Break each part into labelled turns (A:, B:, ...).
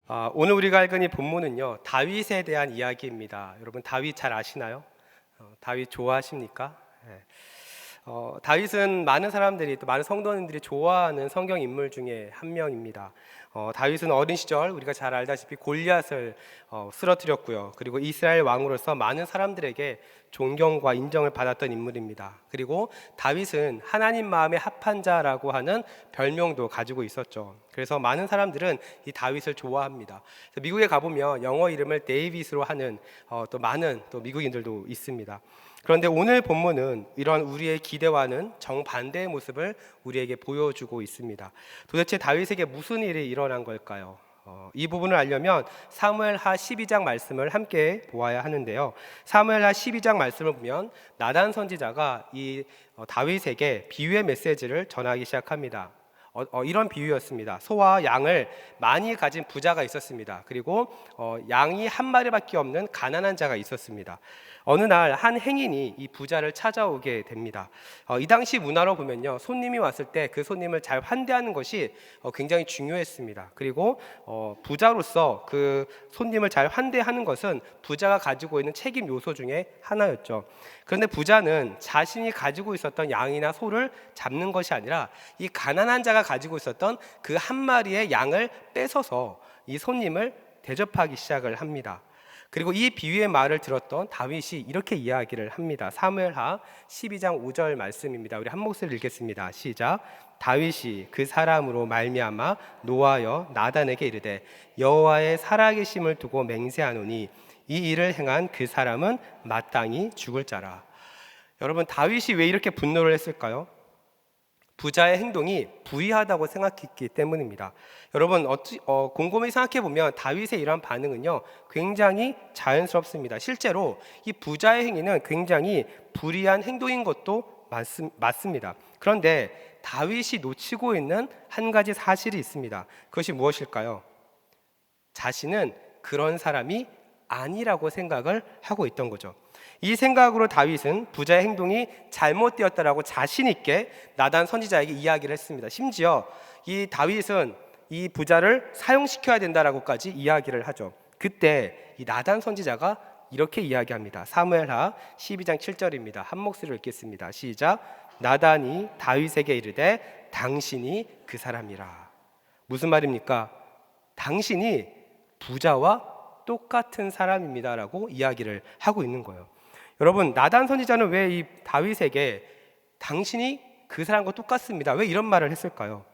A: 오늘 우리가 읽은 이 본문은요, 다윗에 대한 이야기입니다. 여러분 다윗 잘 아시나요? 다윗 좋아하십니까? 네. 다윗은 많은 사람들이 또 많은 성도님들이 좋아하는 성경 인물 중에 한 명입니다. 다윗은 어린 시절 우리가 잘 알다시피 골리앗을 쓰러뜨렸고요. 그리고 이스라엘 왕으로서 많은 사람들에게 존경과 인정을 받았던 인물입니다. 그리고 다윗은 하나님 마음에 합한 자라고 하는 별명도 가지고 있었죠. 그래서 많은 사람들은 이 다윗을 좋아합니다. 미국에 가보면 영어 이름을 데이빗으로 하는 또 많은 또 미국인들도 있습니다. 그런데 오늘 본문은 이런 우리의 기대와는 정반대의 모습을 우리에게 보여주고 있습니다. 도대체 다윗에게 무슨 일이 일어난 걸까요? 이 부분을 알려면 사무엘하 12장 말씀을 함께 보아야 하는데요. 사무엘하 12장 말씀을 보면 나단 선지자가 이 다윗에게 비유의 메시지를 전하기 시작합니다. 이런 비유였습니다. 소와 양을 많이 가진 부자가 있었습니다. 그리고 양이 한 마리밖에 없는 가난한 자가 있었습니다. 어느 날 한 행인이 이 부자를 찾아오게 됩니다. 이 당시 문화로 보면요, 손님이 왔을 때 그 손님을 잘 환대하는 것이 굉장히 중요했습니다. 그리고 부자로서 그 손님을 잘 환대하는 것은 부자가 가지고 있는 책임 요소 중에 하나였죠. 그런데 부자는 자신이 가지고 있었던 양이나 소를 잡는 것이 아니라 이 가난한 자가 가지고 있었던 그 한 마리의 양을 뺏어서 이 손님을 대접하기 시작을 합니다. 그리고 이 비유의 말을 들었던 다윗이 이렇게 이야기를 합니다. 사무엘하 12장 5절 말씀입니다. 우리 한 목소리 읽겠습니다. 시작. 다윗이 그 사람으로 말미암아 노하여 나단에게 이르되 여호와의 살아계심을 두고 맹세하노니 이 일을 행한 그 사람은 마땅히 죽을 자라. 여러분, 다윗이 왜 이렇게 분노를 했을까요? 부자의 행동이 부의하다고 생각했기 때문입니다. 여러분, 곰곰이 생각해 보면 다윗의 이러한 반응은요, 굉장히 자연스럽습니다. 실제로 이 부자의 행위는 굉장히 불의한 행동인 것도 맞습니다. 그런데 다윗이 놓치고 있는 한 가지 사실이 있습니다. 그것이 무엇일까요? 자신은 그런 사람이 아니라고 생각을 하고 있던 거죠. 이 생각으로 다윗은 부자의 행동이 잘못되었다라고 자신 있게 나단 선지자에게 이야기를 했습니다. 심지어 이 다윗은 이 부자를 사용시켜야 된다라고까지 이야기를 하죠. 그때 이 나단 선지자가 이렇게 이야기합니다. 사무엘하 12장 7절입니다. 한 목소리로 읽겠습니다. 시작. 나단이 다윗에게 이르되 당신이 그 사람이라. 무슨 말입니까? 당신이 부자와 똑같은 사람입니다라고 이야기를 하고 있는 거예요. 여러분, 나단 선지자는 왜 이 다윗에게 당신이 그 사람과 똑같습니다, 왜 이런 말을 했을까요?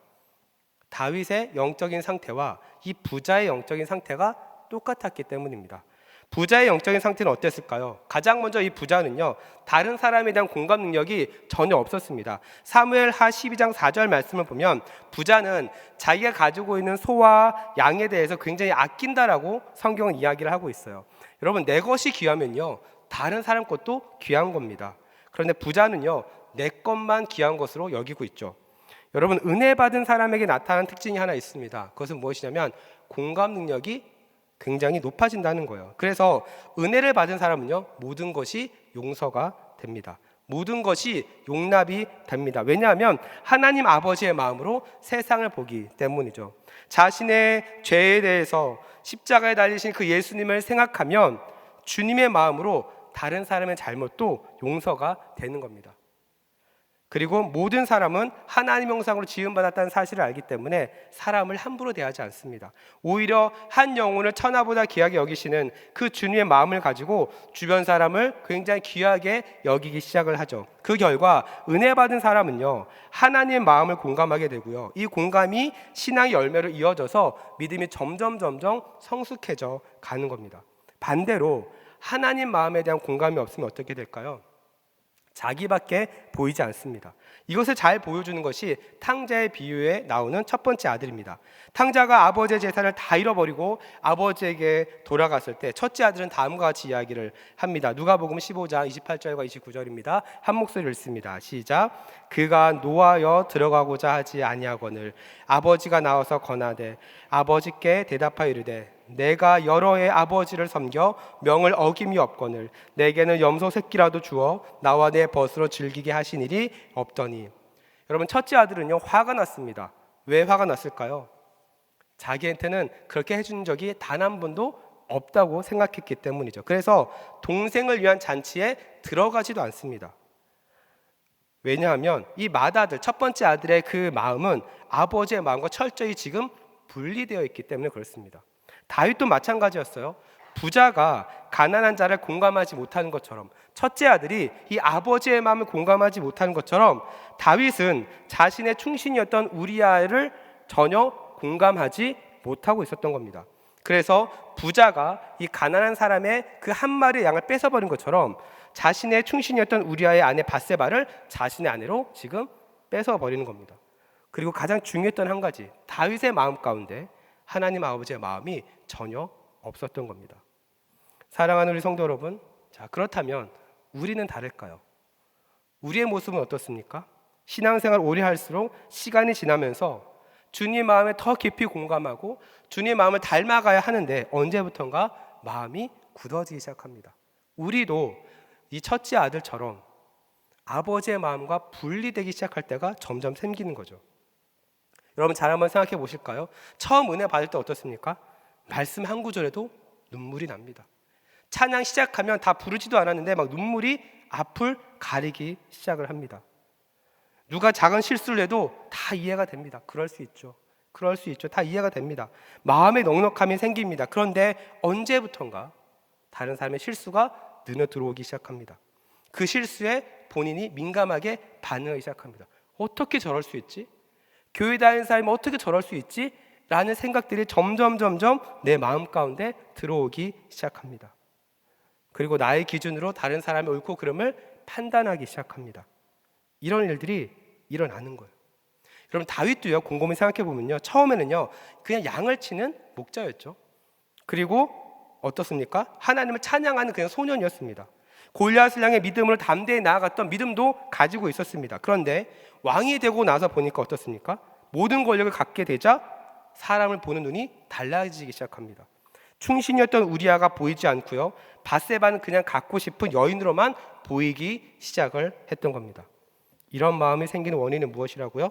A: 다윗의 영적인 상태와 이 부자의 영적인 상태가 똑같았기 때문입니다. 부자의 영적인 상태는 어땠을까요? 가장 먼저 이 부자는요, 다른 사람에 대한 공감 능력이 전혀 없었습니다. 사무엘하 12장 4절 말씀을 보면 부자는 자기가 가지고 있는 소와 양에 대해서 굉장히 아낀다라고 성경은 이야기를 하고 있어요. 여러분, 내 것이 귀하면요, 다른 사람 것도 귀한 겁니다. 그런데 부자는요, 내 것만 귀한 것으로 여기고 있죠. 여러분, 은혜 받은 사람에게 나타나는 특징이 하나 있습니다. 그것은 무엇이냐면 공감 능력이 굉장히 높아진다는 거예요. 그래서 은혜를 받은 사람은요, 모든 것이 용서가 됩니다. 모든 것이 용납이 됩니다. 왜냐하면 하나님 아버지의 마음으로 세상을 보기 때문이죠. 자신의 죄에 대해서 십자가에 달리신 그 예수님을 생각하면 주님의 마음으로 다른 사람의 잘못도 용서가 되는 겁니다. 그리고 모든 사람은 하나님 형상으로 지음받았다는 사실을 알기 때문에 사람을 함부로 대하지 않습니다. 오히려 한 영혼을 천하보다 귀하게 여기시는 그 주님의 마음을 가지고 주변 사람을 굉장히 귀하게 여기기 시작을 하죠. 그 결과 은혜 받은 사람은요, 하나님의 마음을 공감하게 되고요, 이 공감이 신앙의 열매로 이어져서 믿음이 점점 성숙해져 가는 겁니다. 반대로 하나님 마음에 대한 공감이 없으면 어떻게 될까요? 자기밖에 보이지 않습니다. 이것을 잘 보여주는 것이 탕자의 비유에 나오는 첫 번째 아들입니다. 탕자가 아버지의 재산을 다 잃어버리고 아버지에게 돌아갔을 때 첫째 아들은 다음과 같이 이야기를 합니다. 누가복음 15장 28절과 29절입니다. 한 목소리를 읽습니다. 시작. 그가 노하여 들어가고자 하지 아니하거늘 아버지가 나와서 권하되 아버지께 대답하여 이르되 내가 여러 해 아버지를 섬겨 명을 어김이 없거늘 내게는 염소 새끼라도 주어 나와 내 벗으로 즐기게 하신 일이 없더니. 여러분, 첫째 아들은요, 화가 났습니다. 왜 화가 났을까요? 자기한테는 그렇게 해준 적이 단 한 번도 없다고 생각했기 때문이죠. 그래서 동생을 위한 잔치에 들어가지도 않습니다. 왜냐하면 이 맏아들, 첫 번째 아들의 그 마음은 아버지의 마음과 철저히 지금 분리되어 있기 때문에 그렇습니다. 다윗도 마찬가지였어요. 부자가 가난한 자를 공감하지 못하는 것처럼, 첫째 아들이 이 아버지의 마음을 공감하지 못하는 것처럼, 다윗은 자신의 충신이었던 우리아를 전혀 공감하지 못하고 있었던 겁니다. 그래서 부자가 이 가난한 사람의 그 한 마리의 양을 뺏어버린 것처럼 자신의 충신이었던 우리아의 아내 밧세바를 자신의 아내로 지금 뺏어버리는 겁니다. 그리고 가장 중요했던 한 가지, 다윗의 마음 가운데 하나님 아버지의 마음이 전혀 없었던 겁니다. 사랑하는 우리 성도 여러분, 자, 그렇다면 우리는 다를까요? 우리의 모습은 어떻습니까? 신앙생활 오래 할수록 시간이 지나면서 주님 마음에 더 깊이 공감하고 주님 마음을 닮아가야 하는데 언제부턴가 마음이 굳어지기 시작합니다. 우리도 이 첫째 아들처럼 아버지의 마음과 분리되기 시작할 때가 점점 생기는 거죠. 여러분 잘 한번 생각해 보실까요? 처음 은혜 받을 때 어떻습니까? 말씀 한 구절에도 눈물이 납니다. 찬양 시작하면 다 부르지도 않았는데 막 눈물이 앞을 가리기 시작을 합니다. 누가 작은 실수를 해도 다 이해가 됩니다. 그럴 수 있죠. 다 이해가 됩니다. 마음의 넉넉함이 생깁니다. 그런데 언제부턴가 다른 사람의 실수가 눈에 들어오기 시작합니다. 그 실수에 본인이 민감하게 반응하기 시작합니다. 어떻게 저럴 수 있지? 교회 다니는 사람이 어떻게 저럴 수 있지? 라는 생각들이 점점 내 마음 가운데 들어오기 시작합니다. 그리고 나의 기준으로 다른 사람의 옳고 그름을 판단하기 시작합니다. 이런 일들이 일어나는 거예요. 여러분 다윗도요, 곰곰이 생각해 보면요, 처음에는요 그냥 양을 치는 목자였죠. 그리고 어떻습니까? 하나님을 찬양하는 그냥 소년이었습니다. 골리앗을 향해 믿음으로 담대히 나아갔던 믿음도 가지고 있었습니다. 그런데 왕이 되고 나서 보니까 어떻습니까? 모든 권력을 갖게 되자 사람을 보는 눈이 달라지기 시작합니다. 충신이었던 우리아가 보이지 않고요, 밧세바는 그냥 갖고 싶은 여인으로만 보이기 시작을 했던 겁니다. 이런 마음이 생기는 원인은 무엇이라고요?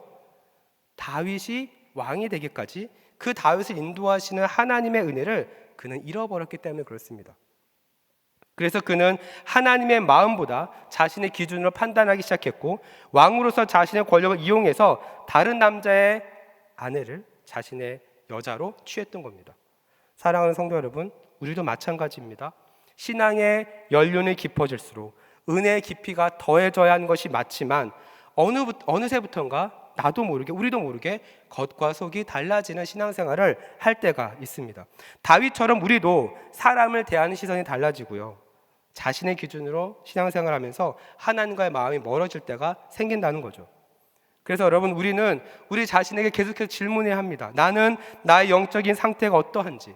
A: 다윗이 왕이 되기까지 그 다윗을 인도하시는 하나님의 은혜를 그는 잃어버렸기 때문에 그렇습니다. 그래서 그는 하나님의 마음보다 자신의 기준으로 판단하기 시작했고, 왕으로서 자신의 권력을 이용해서 다른 남자의 아내를 자신의 여자로 취했던 겁니다. 사랑하는 성도 여러분, 우리도 마찬가지입니다. 신앙의 연륜이 깊어질수록 은혜의 깊이가 더해져야 하는 것이 맞지만 어느새부턴가 나도 모르게, 우리도 모르게 겉과 속이 달라지는 신앙생활을 할 때가 있습니다. 다윗처럼 우리도 사람을 대하는 시선이 달라지고요, 자신의 기준으로 신앙생활하면서 하나님과의 마음이 멀어질 때가 생긴다는 거죠. 그래서 여러분, 우리는 우리 자신에게 계속해서 질문해야 합니다. 나는 나의 영적인 상태가 어떠한지,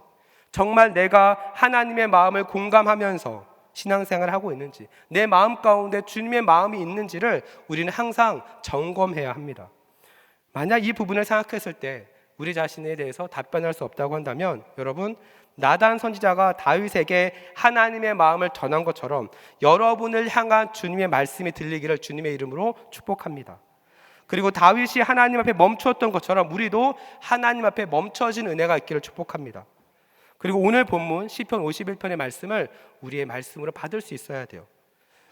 A: 정말 내가 하나님의 마음을 공감하면서 신앙생활을 하고 있는지, 내 마음 가운데 주님의 마음이 있는지를 우리는 항상 점검해야 합니다. 만약 이 부분을 생각했을 때 우리 자신에 대해서 답변할 수 없다고 한다면, 여러분, 나단 선지자가 다윗에게 하나님의 마음을 전한 것처럼 여러분을 향한 주님의 말씀이 들리기를 주님의 이름으로 축복합니다. 그리고 다윗이 하나님 앞에 멈추었던 것처럼 우리도 하나님 앞에 멈춰진 은혜가 있기를 축복합니다. 그리고 오늘 본문 시편 51편의 말씀을 우리의 말씀으로 받을 수 있어야 돼요.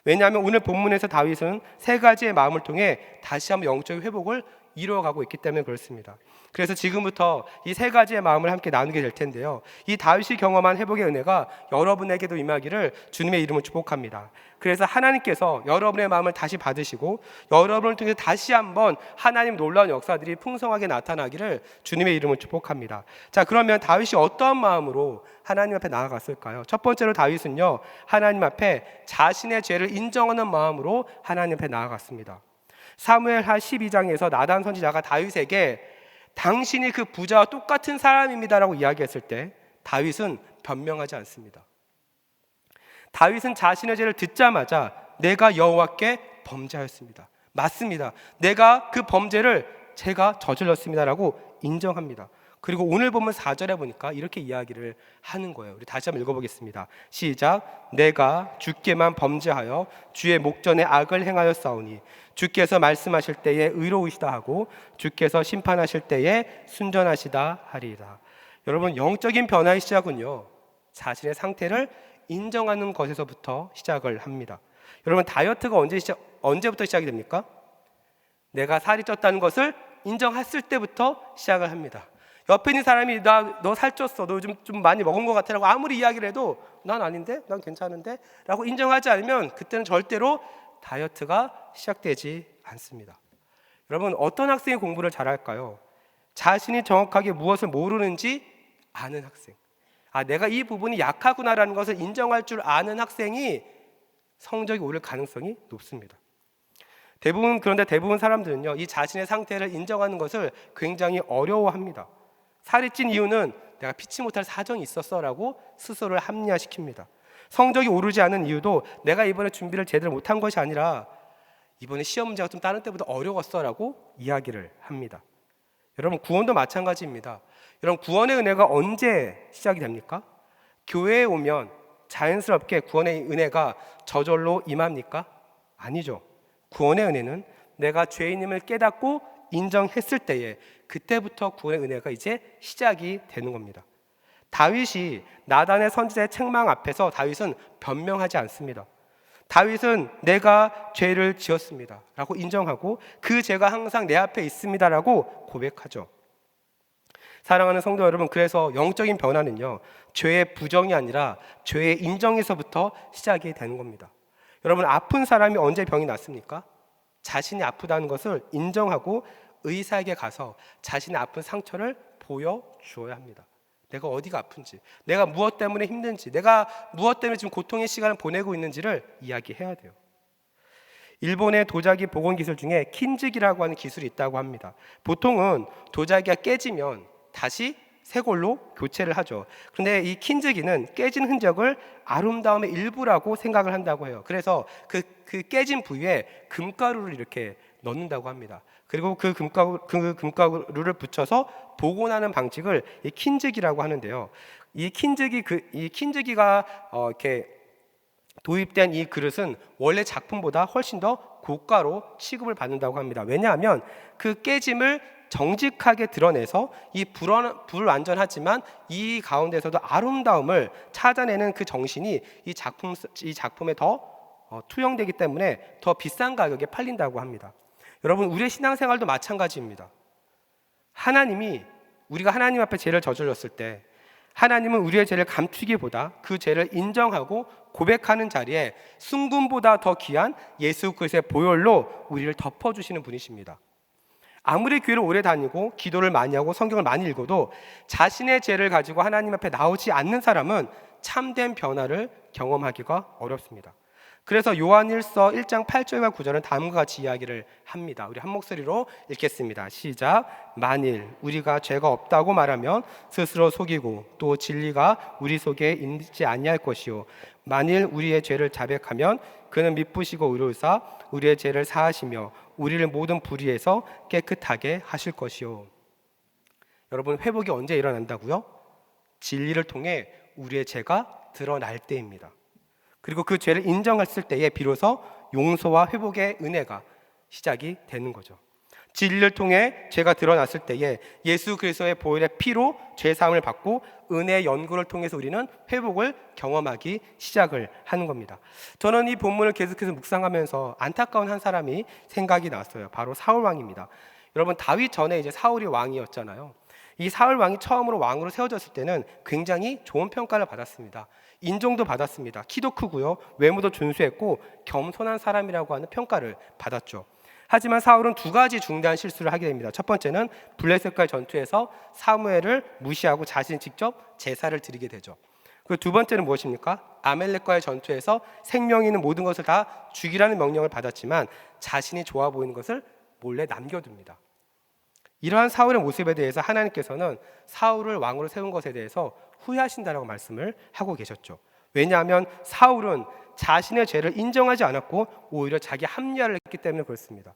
A: 왜냐하면 오늘 본문에서 다윗은 세 가지의 마음을 통해 다시 한번 영적인 회복을 이루어가고 있기 때문에 그렇습니다. 그래서 지금부터 이 세 가지의 마음을 함께 나누게 될 텐데요, 이 다윗이 경험한 회복의 은혜가 여러분에게도 임하기를 주님의 이름으로 축복합니다. 그래서 하나님께서 여러분의 마음을 다시 받으시고 여러분을 통해서 다시 한번 하나님 놀라운 역사들이 풍성하게 나타나기를 주님의 이름으로 축복합니다. 자, 그러면 다윗이 어떠한 마음으로 하나님 앞에 나아갔을까요? 첫 번째로 다윗은요, 하나님 앞에 자신의 죄를 인정하는 마음으로 하나님 앞에 나아갔습니다. 사무엘하 12장에서 나단 선지자가 다윗에게 당신이 그 부자와 똑같은 사람입니다라고 이야기했을 때 다윗은 변명하지 않습니다. 다윗은 자신의 죄를 듣자마자 내가 여호와께 범죄하였습니다, 맞습니다, 내가 그 범죄를 제가 저질렀습니다라고 인정합니다. 그리고 오늘 본문 4절에 보니까 이렇게 이야기를 하는 거예요. 우리 다시 한번 읽어보겠습니다. 시작. 내가 주께만 범죄하여 주의 목전에 악을 행하였사오니 주께서 말씀하실 때에 의로우시다 하고 주께서 심판하실 때에 순전하시다 하리이다. 여러분, 영적인 변화의 시작은요, 자신의 상태를 인정하는 것에서부터 시작을 합니다. 여러분, 다이어트가 언제부터 시작이 됩니까? 내가 살이 쪘다는 것을 인정했을 때부터 시작을 합니다. 옆에 있는 사람이 너 살쪘어, 너 요즘 좀 많이 먹은 것 같아 라고 아무리 이야기를 해도 난 아닌데, 난 괜찮은데 라고 인정하지 않으면 그때는 절대로 다이어트가 시작되지 않습니다. 여러분, 어떤 학생이 공부를 잘할까요? 자신이 정확하게 무엇을 모르는지 아는 학생. 내가 이 부분이 약하구나라는 것을 인정할 줄 아는 학생이 성적이 오를 가능성이 높습니다. 그런데 대부분 사람들은요, 이 자신의 상태를 인정하는 것을 굉장히 어려워합니다. 살이 찐 이유는 내가 피치 못할 사정이 있었어라고 스스로를 합리화시킵니다. 성적이 오르지 않은 이유도 내가 이번에 준비를 제대로 못한 것이 아니라 이번에 시험 문제가 좀 다른 때보다 어려웠어라고 이야기를 합니다. 여러분, 구원도 마찬가지입니다. 여러분, 구원의 은혜가 언제 시작이 됩니까? 교회에 오면 자연스럽게 구원의 은혜가 저절로 임합니까? 아니죠. 구원의 은혜는 내가 죄인임을 깨닫고 인정했을 때에 그때부터 구원의 은혜가 이제 시작이 되는 겁니다. 다윗이 나단의 선지자의 책망 앞에서 다윗은 변명하지 않습니다. 다윗은 내가 죄를 지었습니다 라고 인정하고 그 죄가 항상 내 앞에 있습니다 라고 고백하죠. 사랑하는 성도 여러분, 그래서 영적인 변화는요, 죄의 부정이 아니라 죄의 인정에서부터 시작이 되는 겁니다. 여러분, 아픈 사람이 언제 병이 낫습니까? 자신이 아프다는 것을 인정하고 의사에게 가서 자신의 아픈 상처를 보여주어야 합니다. 내가 어디가 아픈지, 내가 무엇 때문에 힘든지, 내가 무엇 때문에 지금 고통의 시간을 보내고 있는지를 이야기해야 돼요. 일본의 도자기 복원 기술 중에 킨즈기라고 하는 기술이 있다고 합니다. 보통은 도자기가 깨지면 다시 새 걸로 교체를 하죠. 그런데 이 킨즈기는 깨진 흔적을 아름다움의 일부라고 생각을 한다고 해요. 그래서 그 깨진 부위에 금가루를 이렇게 넣는다고 합니다. 그리고 그 금가루를 붙여서 복원하는 방식을 이 킨즈기라고 하는데요. 이 킨즈기가 이렇게 도입된 이 그릇은 원래 작품보다 훨씬 더 고가로 취급을 받는다고 합니다. 왜냐하면 그 깨짐을 정직하게 드러내서 이 불완전하지만 이 가운데서도 아름다움을 찾아내는 그 정신이 이 작품에 더 투영되기 때문에 더 비싼 가격에 팔린다고 합니다. 여러분, 우리의 신앙생활도 마찬가지입니다. 우리가 하나님 앞에 죄를 저질렀을 때 하나님은 우리의 죄를 감추기보다 그 죄를 인정하고 고백하는 자리에 순금보다 더 귀한 예수 그리스도의 보혈로 우리를 덮어주시는 분이십니다. 아무리 교회를 오래 다니고 기도를 많이 하고 성경을 많이 읽어도 자신의 죄를 가지고 하나님 앞에 나오지 않는 사람은 참된 변화를 경험하기가 어렵습니다. 그래서 요한일서 1장 8절과 9절은 다음과 같이 이야기를 합니다. 우리 한 목소리로 읽겠습니다. 시작. 만일 우리가 죄가 없다고 말하면 스스로 속이고 또 진리가 우리 속에 있지 아니할 것이요 만일 우리의 죄를 자백하면 그는 미쁘시고 의로우사 우리의 죄를 사하시며 우리를 모든 불의에서 깨끗하게 하실 것이요. 여러분, 회복이 언제 일어난다고요? 진리를 통해 우리의 죄가 드러날 때입니다. 그리고 그 죄를 인정했을 때에 비로소 용서와 회복의 은혜가 시작이 되는 거죠. 진리를 통해 죄가 드러났을 때에 예수 그리스도의 보혈의 피로 죄 사함을 받고 은혜의 연구를 통해서 우리는 회복을 경험하기 시작을 하는 겁니다. 저는 이 본문을 계속해서 묵상하면서 안타까운 한 사람이 생각이 났어요. 바로 사울 왕입니다. 여러분, 다윗 전에 이제 사울이 왕이었잖아요. 이 사울 왕이 처음으로 왕으로 세워졌을 때는 굉장히 좋은 평가를 받았습니다. 인정도 받았습니다. 키도 크고요, 외모도 준수했고 겸손한 사람이라고 하는 평가를 받았죠. 하지만 사울은 두 가지 중대한 실수를 하게 됩니다. 첫 번째는 블레셋과의 전투에서 사무엘을 무시하고 자신이 직접 제사를 드리게 되죠. 그리고 두 번째는 무엇입니까? 아멜렉과의 전투에서 생명 있는 모든 것을 다 죽이라는 명령을 받았지만 자신이 좋아 보이는 것을 몰래 남겨둡니다. 이러한 사울의 모습에 대해서 하나님께서는 사울을 왕으로 세운 것에 대해서 후회하신다라고 말씀을 하고 계셨죠. 왜냐하면 사울은 자신의 죄를 인정하지 않았고 오히려 자기 합리화를 했기 때문에 그렇습니다.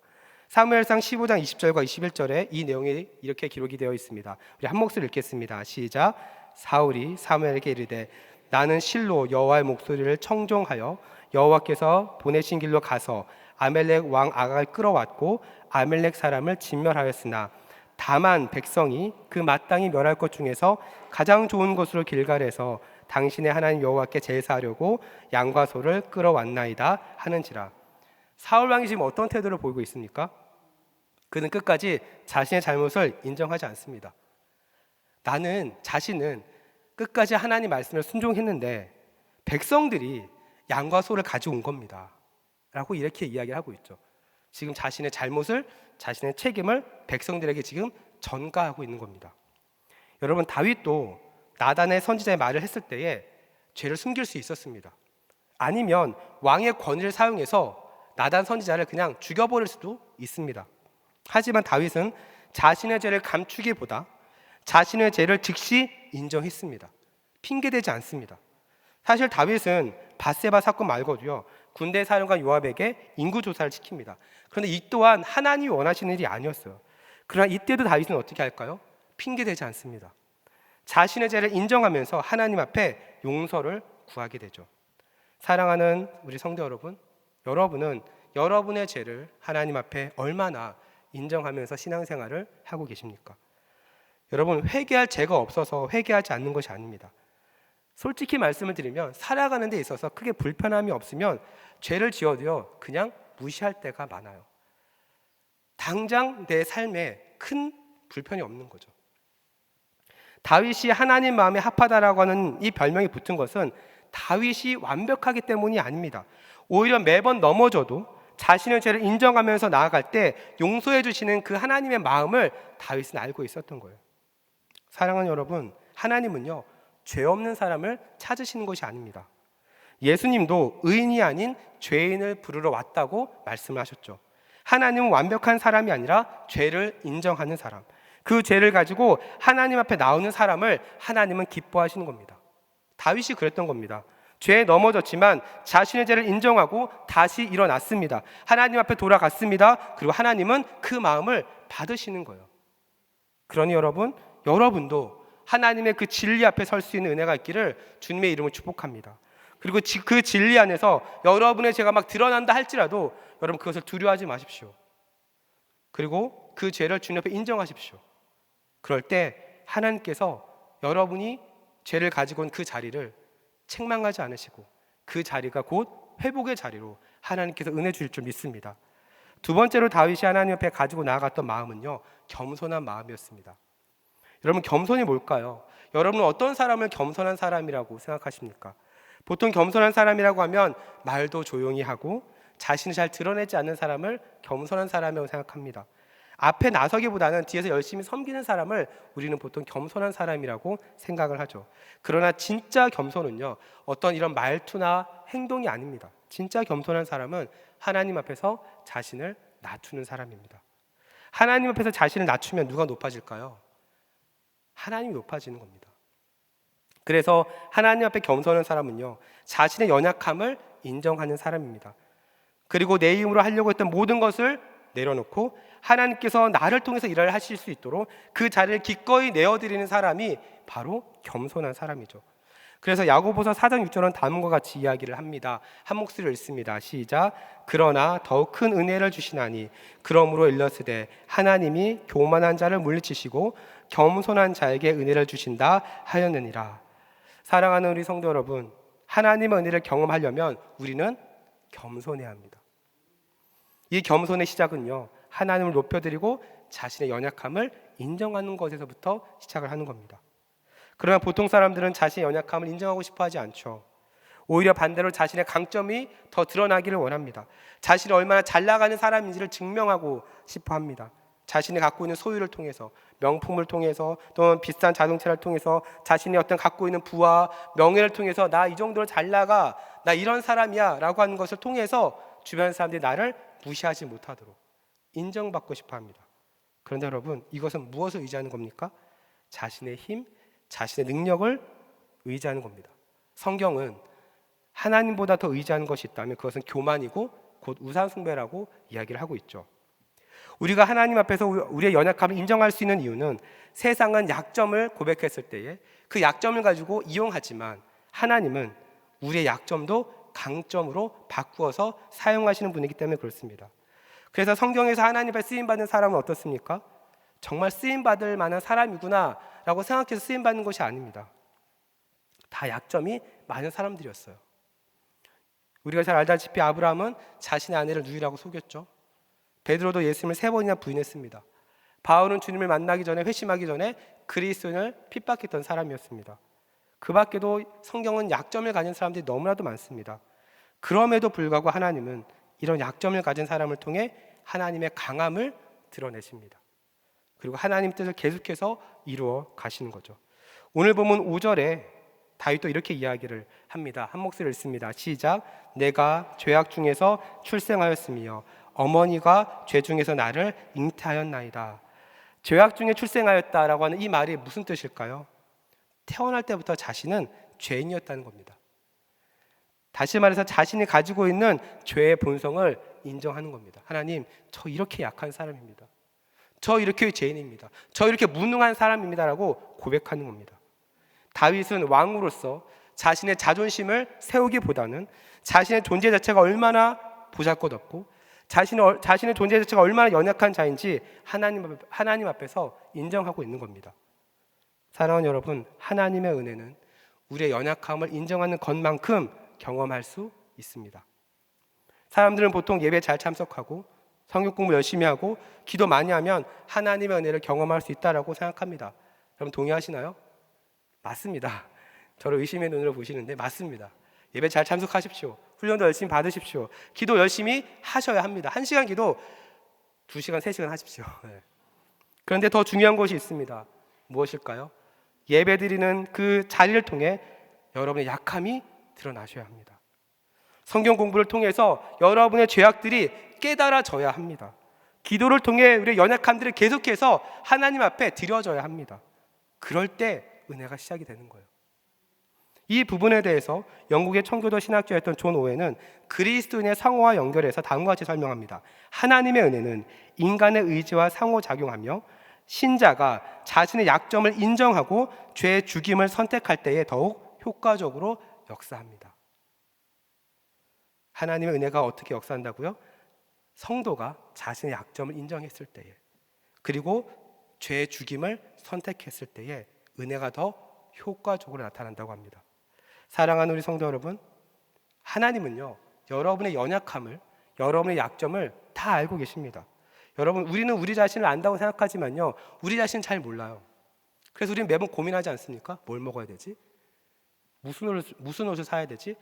A: 사무엘상 15장 20절과 21절에 이 내용이 이렇게 기록이 되어 있습니다. 우리 한 목소리 읽겠습니다. 시작. 사울이 사무엘에게 이르되 나는 실로 여호와의 목소리를 청종하여 여호와께서 보내신 길로 가서 아멜렉 왕 아각을 끌어왔고 아멜렉 사람을 진멸하였으나 다만 백성이 그 마땅히 멸할 것 중에서 가장 좋은 곳으로 길갈에서 당신의 하나님 여호와께 제사하려고 양과 소를 끌어왔나이다 하는지라. 사울 왕이 지금 어떤 태도를 보이고 있습니까? 그는 끝까지 자신의 잘못을 인정하지 않습니다. 자신은 끝까지 하나님 말씀을 순종했는데 백성들이 양과 소를 가지고 온 겁니다 라고 이렇게 이야기를 하고 있죠. 지금 자신의 잘못을, 자신의 책임을 백성들에게 지금 전가하고 있는 겁니다. 여러분, 다윗도 나단의 선지자의 말을 했을 때에 죄를 숨길 수 있었습니다. 아니면 왕의 권위를 사용해서 나단 선지자를 그냥 죽여버릴 수도 있습니다. 하지만 다윗은 자신의 죄를 감추기보다 자신의 죄를 즉시 인정했습니다. 핑계대지 않습니다. 사실 다윗은 밧세바 사건 말고도요, 군대 사령관 요압에게 인구조사를 시킵니다. 그런데 이 또한 하나님이 원하시는 일이 아니었어요. 그러나 이때도 다윗은 어떻게 할까요? 핑계대지 않습니다. 자신의 죄를 인정하면서 하나님 앞에 용서를 구하게 되죠. 사랑하는 우리 성도 여러분, 여러분은 여러분의 죄를 하나님 앞에 얼마나 인정하면서 신앙생활을 하고 계십니까? 여러분, 회개할 죄가 없어서 회개하지 않는 것이 아닙니다. 솔직히 말씀을 드리면 살아가는 데 있어서 크게 불편함이 없으면 죄를 지어도요 그냥 무시할 때가 많아요. 당장 내 삶에 큰 불편이 없는 거죠. 다윗이 하나님 마음에 합하다라고 하는 이 별명이 붙은 것은 다윗이 완벽하기 때문이 아닙니다. 오히려 매번 넘어져도 자신의 죄를 인정하면서 나아갈 때 용서해 주시는 그 하나님의 마음을 다윗은 알고 있었던 거예요. 사랑하는 여러분, 하나님은요 죄 없는 사람을 찾으시는 것이 아닙니다. 예수님도 의인이 아닌 죄인을 부르러 왔다고 말씀을 하셨죠. 하나님은 완벽한 사람이 아니라 죄를 인정하는 사람, 그 죄를 가지고 하나님 앞에 나오는 사람을 하나님은 기뻐하시는 겁니다. 다윗이 그랬던 겁니다. 죄에 넘어졌지만 자신의 죄를 인정하고 다시 일어났습니다. 하나님 앞에 돌아갔습니다. 그리고 하나님은 그 마음을 받으시는 거예요. 그러니 여러분도 하나님의 그 진리 앞에 설 수 있는 은혜가 있기를 주님의 이름으로 축복합니다. 그리고 그 진리 안에서 여러분의 죄가 막 드러난다 할지라도 여러분 그것을 두려워하지 마십시오. 그리고 그 죄를 주님 앞에 인정하십시오. 그럴 때 하나님께서 여러분이 죄를 가지고 온 그 자리를 책망하지 않으시고 그 자리가 곧 회복의 자리로 하나님께서 은혜 주실 줄 믿습니다. 두 번째로 다윗이 하나님 앞에 가지고 나아갔던 마음은요, 겸손한 마음이었습니다. 여러분, 겸손이 뭘까요? 여러분은 어떤 사람을 겸손한 사람이라고 생각하십니까? 보통 겸손한 사람이라고 하면 말도 조용히 하고 자신을 잘 드러내지 않는 사람을 겸손한 사람이라고 생각합니다. 앞에 나서기보다는 뒤에서 열심히 섬기는 사람을 우리는 보통 겸손한 사람이라고 생각을 하죠. 그러나 진짜 겸손은요, 어떤 이런 말투나 행동이 아닙니다. 진짜 겸손한 사람은 하나님 앞에서 자신을 낮추는 사람입니다. 하나님 앞에서 자신을 낮추면 누가 높아질까요? 하나님이 높아지는 겁니다. 그래서 하나님 앞에 겸손한 사람은요, 자신의 연약함을 인정하는 사람입니다. 그리고 내 힘으로 하려고 했던 모든 것을 내려놓고 하나님께서 나를 통해서 일을 하실 수 있도록 그 자리를 기꺼이 내어드리는 사람이 바로 겸손한 사람이죠. 그래서 야고보서 4장 6절은 다음과 같이 이야기를 합니다. 한 목소리를 읽습니다. 시작. 그러나 더욱 큰 은혜를 주시나니 그러므로 일렀으되 하나님이 교만한 자를 물리치시고 겸손한 자에게 은혜를 주신다 하였느니라. 사랑하는 우리 성도 여러분, 하나님의 은혜를 경험하려면 우리는 겸손해야 합니다. 이 겸손의 시작은요, 하나님을 높여드리고 자신의 연약함을 인정하는 것에서부터 시작을 하는 겁니다. 그러나 보통 사람들은 자신의 연약함을 인정하고 싶어 하지 않죠. 오히려 반대로 자신의 강점이 더 드러나기를 원합니다. 자신이 얼마나 잘 나가는 사람인지를 증명하고 싶어 합니다. 자신이 갖고 있는 소유를 통해서, 명품을 통해서, 또는 비싼 자동차를 통해서, 자신이 어떤 갖고 있는 부와 명예를 통해서 나 이 정도로 잘 나가, 나 이런 사람이야 라고 하는 것을 통해서 주변 사람들이 나를 무시하지 못하도록 인정받고 싶어 합니다. 그런데 여러분, 이것은 무엇을 의지하는 겁니까? 자신의 힘, 자신의 능력을 의지하는 겁니다. 성경은 하나님보다 더 의지하는 것이 있다면 그것은 교만이고 곧 우상숭배라고 이야기를 하고 있죠. 우리가 하나님 앞에서 우리의 연약함을 인정할 수 있는 이유는 세상은 약점을 고백했을 때에 그 약점을 가지고 이용하지만 하나님은 우리의 약점도 강점으로 바꾸어서 사용하시는 분이기 때문에 그렇습니다. 그래서 성경에서 하나님 앞에 쓰임받는 사람은 어떻습니까? 정말 쓰임받을 만한 사람이구나 라고 생각해서 쓰임받는 것이 아닙니다. 다 약점이 많은 사람들이었어요. 우리가 잘 알다시피 아브라함은 자신의 아내를 누이라고 속였죠. 베드로도 예수님을 3번이나 부인했습니다. 바울은 주님을 만나기 전에, 회심하기 전에 그리스도인을 핍박했던 사람이었습니다. 그 밖에도 성경은 약점을 가진 사람들이 너무나도 많습니다. 그럼에도 불구하고 하나님은 이런 약점을 가진 사람을 통해 하나님의 강함을 드러내십니다. 그리고 하나님 뜻을 계속해서 이루어 가시는 거죠. 오늘 보면 5절에 다윗도 이렇게 이야기를 합니다. 한 목소리를 읽습니다. 시작. 내가 죄악 중에서 출생하였으며 어머니가 죄 중에서 나를 잉태하였나이다. 죄악 중에 출생하였다라고 하는 이 말이 무슨 뜻일까요? 태어날 때부터 자신은 죄인이었다는 겁니다. 다시 말해서 자신이 가지고 있는 죄의 본성을 인정하는 겁니다. 하나님, 저 이렇게 약한 사람입니다. 저 이렇게 죄인입니다. 저 이렇게 무능한 사람입니다 라고 고백하는 겁니다. 다윗은 왕으로서 자신의 자존심을 세우기보다는 자신의 존재 자체가 얼마나 보잘것없고 자신의 존재 자체가 얼마나 연약한 자인지 하나님 앞에서 인정하고 있는 겁니다. 사랑하는 여러분, 하나님의 은혜는 우리의 연약함을 인정하는 것만큼 경험할 수 있습니다. 사람들은 보통 예배 잘 참석하고 성경 공부 열심히 하고 기도 많이 하면 하나님의 은혜를 경험할 수 있다라고 생각합니다. 여러분 동의하시나요? 맞습니다. 저를 의심의 눈으로 보시는데 맞습니다. 예배 잘 참석하십시오. 훈련도 열심히 받으십시오. 기도 열심히 하셔야 합니다. 1시간 기도 2시간, 3시간 하십시오. 네. 그런데 더 중요한 것이 있습니다. 무엇일까요? 예배드리는 그 자리를 통해 여러분의 약함이 드러나셔야 합니다. 성경 공부를 통해서 여러분의 죄악들이 깨달아져야 합니다. 기도를 통해 우리의 연약함들을 계속해서 하나님 앞에 드려져야 합니다. 그럴 때 은혜가 시작이 되는 거예요. 이 부분에 대해서 영국의 청교도 신학자였던 존 오웬은 그리스도인의 상호와 연결해서 다음과 같이 설명합니다. 하나님의 은혜는 인간의 의지와 상호작용하며 신자가 자신의 약점을 인정하고 죄의 죽임을 선택할 때에 더욱 효과적으로 역사합니다. 하나님의 은혜가 어떻게 역사한다고요? 성도가 자신의 약점을 인정했을 때에, 그리고 죄의 죽임을 선택했을 때에 은혜가 더 효과적으로 나타난다고 합니다. 사랑하는 우리 성도 여러분, 하나님은요 여러분의 연약함을, 여러분의 약점을 다 알고 계십니다. 여러분, 우리는 우리 자신을 안다고 생각하지만요 우리 자신은 잘 몰라요. 그래서 우리는 매번 고민하지 않습니까? 뭘 먹어야 되지? 무슨 옷을 사야 되지?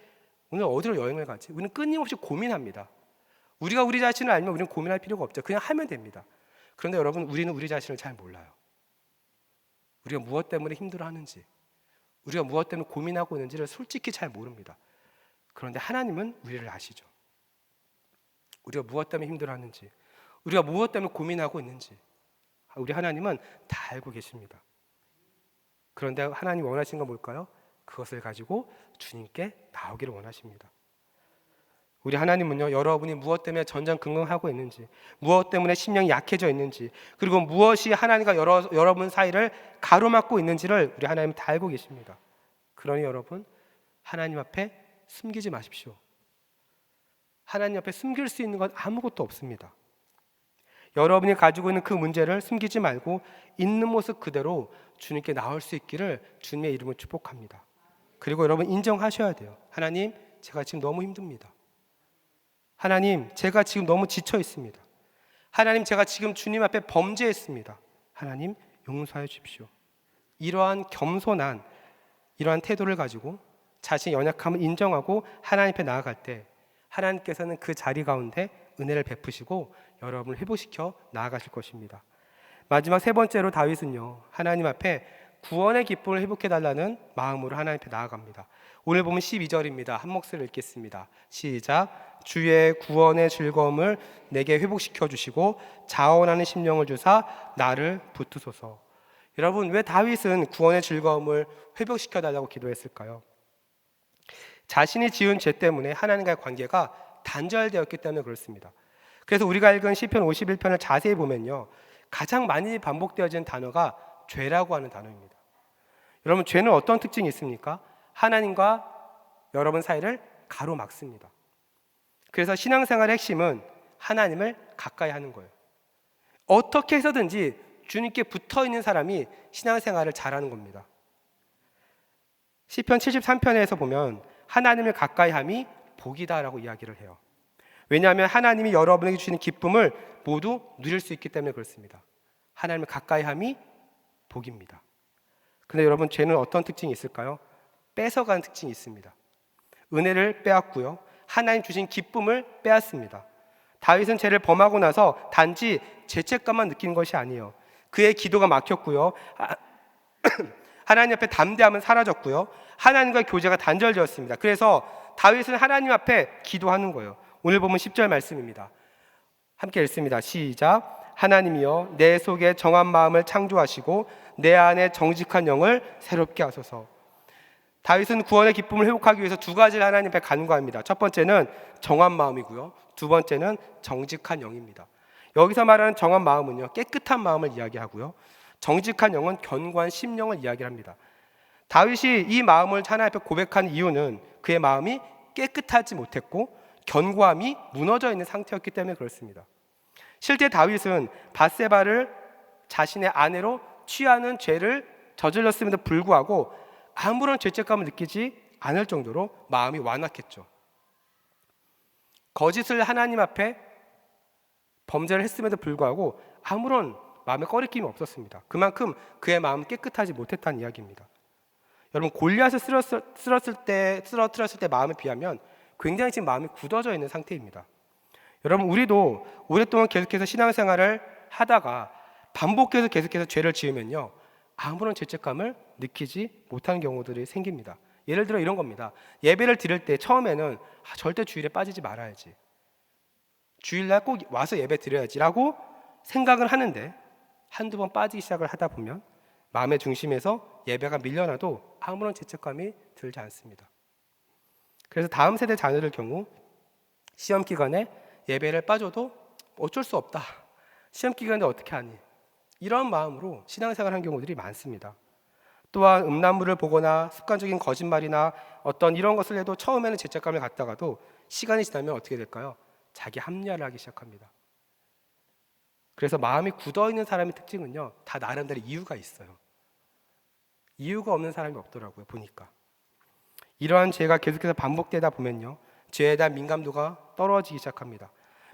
A: 오늘 어디로 여행을 가지? 우리는 끊임없이 고민합니다. 우리가 우리 자신을 알면 우리는 고민할 필요가 없죠. 그냥 하면 됩니다. 그런데 여러분, 우리는 우리 자신을 잘 몰라요. 우리가 무엇 때문에 힘들어하는지, 우리가 무엇 때문에 고민하고 있는지를 솔직히 잘 모릅니다. 그런데 하나님은 우리를 아시죠. 우리가 무엇 때문에 힘들어하는지, 우리가 무엇 때문에 고민하고 있는지 우리 하나님은 다 알고 계십니다. 그런데 하나님이 원하시는 건 뭘까요? 그것을 가지고 주님께 나오기를 원하십니다. 우리 하나님은요 여러분이 무엇 때문에 전전긍긍하고 있는지, 무엇 때문에 심령이 약해져 있는지, 그리고 무엇이 하나님과 여러분 사이를 가로막고 있는지를 우리 하나님은 다 알고 계십니다. 그러니 여러분, 하나님 앞에 숨기지 마십시오. 하나님 앞에 숨길 수 있는 건 아무것도 없습니다. 여러분이 가지고 있는 그 문제를 숨기지 말고 있는 모습 그대로 주님께 나올 수 있기를 주님의 이름으로 축복합니다. 그리고 여러분 인정하셔야 돼요. 하나님, 제가 지금 너무 힘듭니다. 하나님, 제가 지금 너무 지쳐 있습니다. 하나님, 제가 지금 주님 앞에 범죄했습니다. 하나님, 용서해 주십시오. 이러한 겸손한 이러한 태도를 가지고 자신의 연약함을 인정하고 하나님 앞에 나아갈 때 하나님께서는 그 자리 가운데 은혜를 베푸시고 여러분을 회복시켜 나아가실 것입니다. 마지막 3번째로 다윗은요 하나님 앞에 구원의 기쁨을 회복해달라는 마음으로 하나님 앞에 나아갑니다. 오늘 보면 12절입니다. 한 목소리를 읽겠습니다. 시작. 주의 구원의 즐거움을 내게 회복시켜 주시고 자원하는 심령을 주사 나를 붙드소서. 여러분, 왜 다윗은 구원의 즐거움을 회복시켜 달라고 기도했을까요? 자신이 지은 죄 때문에 하나님과의 관계가 단절되었기 때문에 그렇습니다. 그래서 우리가 읽은 시편 51편을 자세히 보면요, 가장 많이 반복되어지는 단어가 죄라고 하는 단어입니다. 여러분, 죄는 어떤 특징이 있습니까? 하나님과 여러분 사이를 가로막습니다. 그래서 신앙생활의 핵심은 하나님을 가까이 하는 거예요. 어떻게 해서든지 주님께 붙어있는 사람이 신앙생활을 잘하는 겁니다. 시편 73편에서 보면 하나님을 가까이 함이 복이다라고 이야기를 해요. 왜냐하면 하나님이 여러분에게 주시는 기쁨을 모두 누릴 수 있기 때문에 그렇습니다. 하나님을 가까이 함이 복입니다. 근데 여러분, 죄는 어떤 특징이 있을까요? 뺏어가는 특징이 있습니다. 은혜를 빼앗고요, 하나님 주신 기쁨을 빼앗습니다. 다윗은 죄를 범하고 나서 단지 죄책감만 느낀 것이 아니에요. 그의 기도가 막혔고요, 하나님 앞에 담대함은 사라졌고요, 하나님과의 교제가 단절되었습니다. 그래서 다윗은 하나님 앞에 기도하는 거예요. 오늘 보면 10절 말씀입니다. 함께 읽습니다. 시작. 하나님이여, 내 속에 정한 마음을 창조하시고 내 안에 정직한 영을 새롭게 하소서. 다윗은 구원의 기쁨을 회복하기 위해서 두 가지를 하나님 앞에 간구합니다. 첫 번째는 정한 마음이고요, 두 번째는 정직한 영입니다. 여기서 말하는 정한 마음은요, 깨끗한 마음을 이야기하고요, 정직한 영은 견고한 심령을 이야기합니다. 다윗이 이 마음을 하나님 앞에 고백한 이유는 그의 마음이 깨끗하지 못했고 견고함이 무너져 있는 상태였기 때문에 그렇습니다. 실제 다윗은 밧세바를 자신의 아내로 취하는 죄를 저질렀음에도 불구하고 아무런 죄책감을 느끼지 않을 정도로 마음이 완악했죠. 거짓을 하나님 앞에 범죄를 했음에도 불구하고 아무런 마음에 꺼리낌이 없었습니다. 그만큼 그의 마음은 깨끗하지 못했다는 이야기입니다. 여러분, 골리앗을 쓰러뜨렸을 때 마음에 비하면 굉장히 지금 마음이 굳어져 있는 상태입니다. 여러분, 우리도 오랫동안 계속해서 신앙생활을 하다가 반복해서 계속해서 죄를 지으면요, 아무런 죄책감을 느끼지 못하는 경우들이 생깁니다. 예를 들어 이런 겁니다. 예배를 드릴 때 처음에는 절대 주일에 빠지지 말아야지, 주일날 꼭 와서 예배 드려야지 라고 생각을 하는데 한두 번 빠지기 시작을 하다 보면 마음의 중심에서 예배가 밀려나도 아무런 죄책감이 들지 않습니다. 그래서 다음 세대 자녀들 경우 시험 기간에 예배를 빠져도 어쩔 수 없다, 시험 기간에 어떻게 하니, 이런 마음으로 신앙생활을 한 경우들이 많습니다. 또한 음란물을 보거나 습관적인 거짓말이나 어떤 이런 것을 해도 처음에는 죄책감을 갖다가도 시간이 지나면 어떻게 될까요? 자기 합리화를 하기 시작합니다. 그래서 마음이 굳어있는 사람의 특징은요, 다 나름대로 이유가 있어요. 이유가 없는 사람이 없더라고요, 보니까. 이러한 죄가 계속해서 반복되다 보면요, 죄에 대한 민감도가 떨어지기 시작합니다.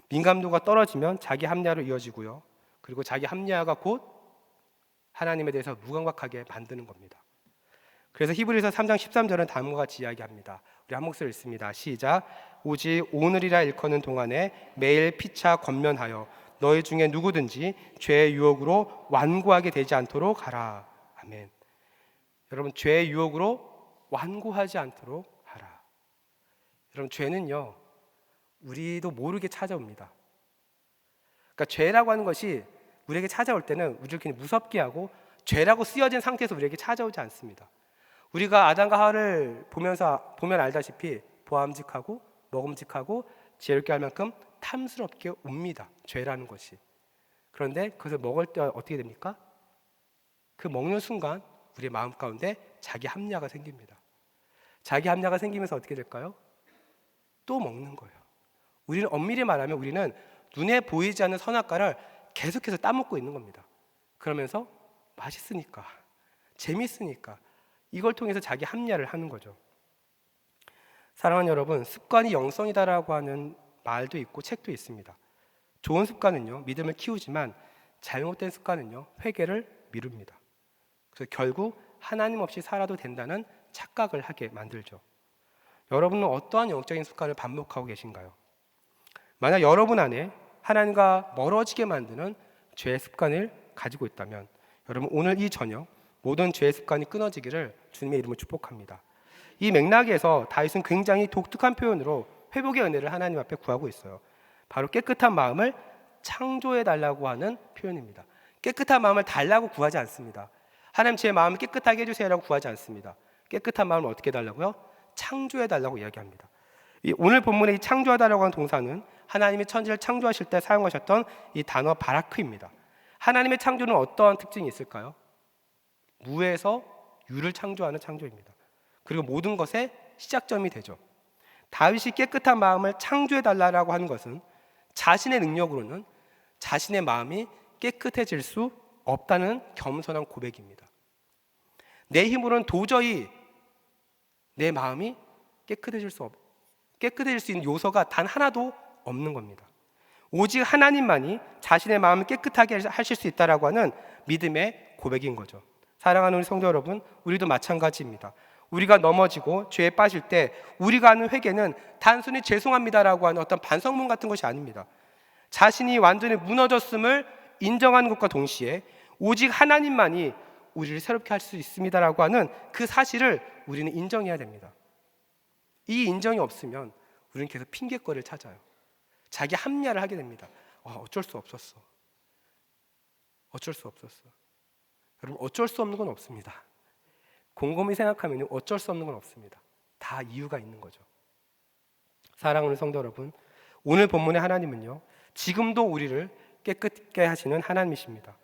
A: 민감도가 떨어지면 자기 합리화로 이어지고요, 그리고 자기 합리화가 곧 하나님에 대해서 무감각하게 만드는 겁니다. 그래서 히브리서 3장 13절은 다음과 같이 이야기합니다. 우리 한 목소리 읽습니다. 시작. 오직 오늘이라 일컫는 동안에 매일 피차 권면하여 너희 중에 누구든지 죄의 유혹으로 완고하게 되지 않도록 하라. 아멘. 여러분, 죄의 유혹으로 완고하지 않도록 하라. 여러분, 죄는요, 우리도 모르게 찾아옵니다. 그러니까 죄라고 하는 것이 우리에게 찾아올 때는 우리를 그냥 무섭게 하고 죄라고 쓰여진 상태에서 우리에게 찾아오지 않습니다. 우리가 아담과 하와를 보면 알다시피 보암직하고 먹음직하고 지혜롭게 할 만큼 탐스럽게 옵니다, 죄라는 것이. 그런데 그것을 먹을 때 어떻게 됩니까? 그 먹는 순간 우리의 마음 가운데 자기 합리화가 생깁니다. 자기 합리화가 생기면서 어떻게 될까요? 또 먹는 거예요. 우리는 엄밀히 말하면 우리는 눈에 보이지 않는 선악과를 계속해서 따먹고 있는 겁니다. 그러면서 맛있으니까, 재밌으니까 이걸 통해서 자기 합리화를 하는 거죠. 사랑하는 여러분, 습관이 영성이다라고 하는 말도 있고 책도 있습니다. 좋은 습관은요, 믿음을 키우지만 잘못된 습관은요, 회개를 미룹니다. 그래서 결국 하나님 없이 살아도 된다는 착각을 하게 만들죠. 여러분은 어떠한 영적인 습관을 반복하고 계신가요? 만약 여러분 안에 하나님과 멀어지게 만드는 죄의 습관을 가지고 있다면 여러분, 오늘 이 저녁 모든 죄의 습관이 끊어지기를 주님의 이름으로 축복합니다. 이 맥락에서 다윗은 굉장히 독특한 표현으로 회복의 은혜를 하나님 앞에 구하고 있어요. 바로 깨끗한 마음을 창조해달라고 하는 표현입니다. 깨끗한 마음을 달라고 구하지 않습니다. 하나님, 제 마음을 깨끗하게 해주세요라고 구하지 않습니다. 깨끗한 마음을 어떻게 해달라고요? 창조해달라고 이야기합니다. 오늘 본문의 이 창조하다라고 하는 동사는 하나님이 천지를 창조하실 때 사용하셨던 이 단어 바라크입니다. 하나님의 창조는 어떠한 특징이 있을까요? 무에서 유를 창조하는 창조입니다. 그리고 모든 것의 시작점이 되죠. 다윗이 깨끗한 마음을 창조해달라고 하는 것은 자신의 능력으로는 자신의 마음이 깨끗해질 수 없다는 겸손한 고백입니다. 내 힘으로는 도저히 내 마음이 깨끗해질 수 있는 요소가 단 하나도 없는 겁니다. 오직 하나님만이 자신의 마음을 깨끗하게 하실 수 있다라고 하는 믿음의 고백인 거죠. 사랑하는 우리 성도 여러분, 우리도 마찬가지입니다. 우리가 넘어지고 죄에 빠질 때 우리가 하는 회개는 단순히 죄송합니다라고 하는 어떤 반성문 같은 것이 아닙니다. 자신이 완전히 무너졌음을 인정하는 것과 동시에 오직 하나님만이 우리를 새롭게 할 수 있습니다라고 하는 그 사실을 우리는 인정해야 됩니다. 이 인정이 없으면 우리는 계속 핑계거리를 찾아요. 자기 합리화를 하게 됩니다. 어쩔 수 없었어. 여러분, 어쩔 수 없는 건 없습니다. 곰곰이 생각하면 어쩔 수 없는 건 없습니다. 다 이유가 있는 거죠. 사랑하는 성도 여러분, 오늘 본문의 하나님은요, 지금도 우리를 깨끗게 하시는 하나님이십니다.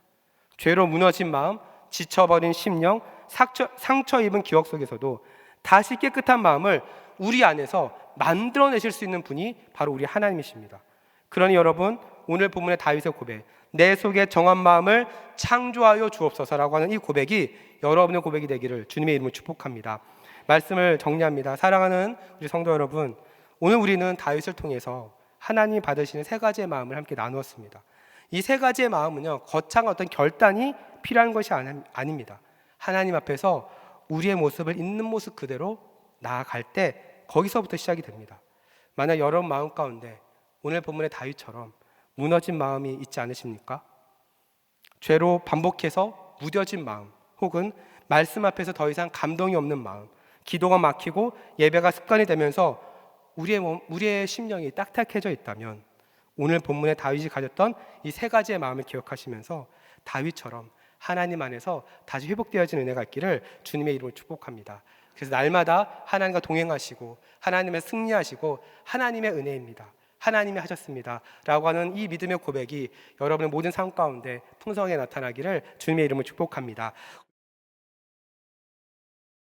A: 죄로 무너진 마음, 지쳐버린 심령, 상처 입은 기억 속에서도 다시 깨끗한 마음을 우리 안에서 만들어내실 수 있는 분이 바로 우리 하나님이십니다. 그러니 여러분, 오늘 본문의 다윗의 고백, 내 속에 정한 마음을 창조하여 주옵소서라고 하는 이 고백이 여러분의 고백이 되기를 주님의 이름으로 축복합니다. 말씀을 정리합니다. 사랑하는 우리 성도 여러분, 오늘 우리는 다윗을 통해서 하나님이 받으시는 세 가지의 마음을 함께 나누었습니다. 이 세 가지의 마음은요, 거창한 어떤 결단이 필요한 것이 아닙니다. 하나님 앞에서 우리의 모습을 있는 모습 그대로 나아갈 때 거기서부터 시작이 됩니다. 만약 여러분 마음 가운데 오늘 본문의 다윗처럼 무너진 마음이 있지 않으십니까? 죄로 반복해서 무뎌진 마음, 혹은 말씀 앞에서 더 이상 감동이 없는 마음, 기도가 막히고 예배가 습관이 되면서 우리의 심령이 딱딱해져 있다면 오늘 본문의 다윗이 가졌던 이 세 가지의 마음을 기억하시면서 다윗처럼 하나님 안에서 다시 회복되어지는 은혜가 있기를 주님의 이름으로 축복합니다. 그래서 날마다 하나님과 동행하시고 하나님의 승리하시고 하나님의 은혜입니다, 하나님이 하셨습니다 라고 하는 이 믿음의 고백이 여러분의 모든 삶 가운데 풍성하게 나타나기를 주님의 이름으로 축복합니다.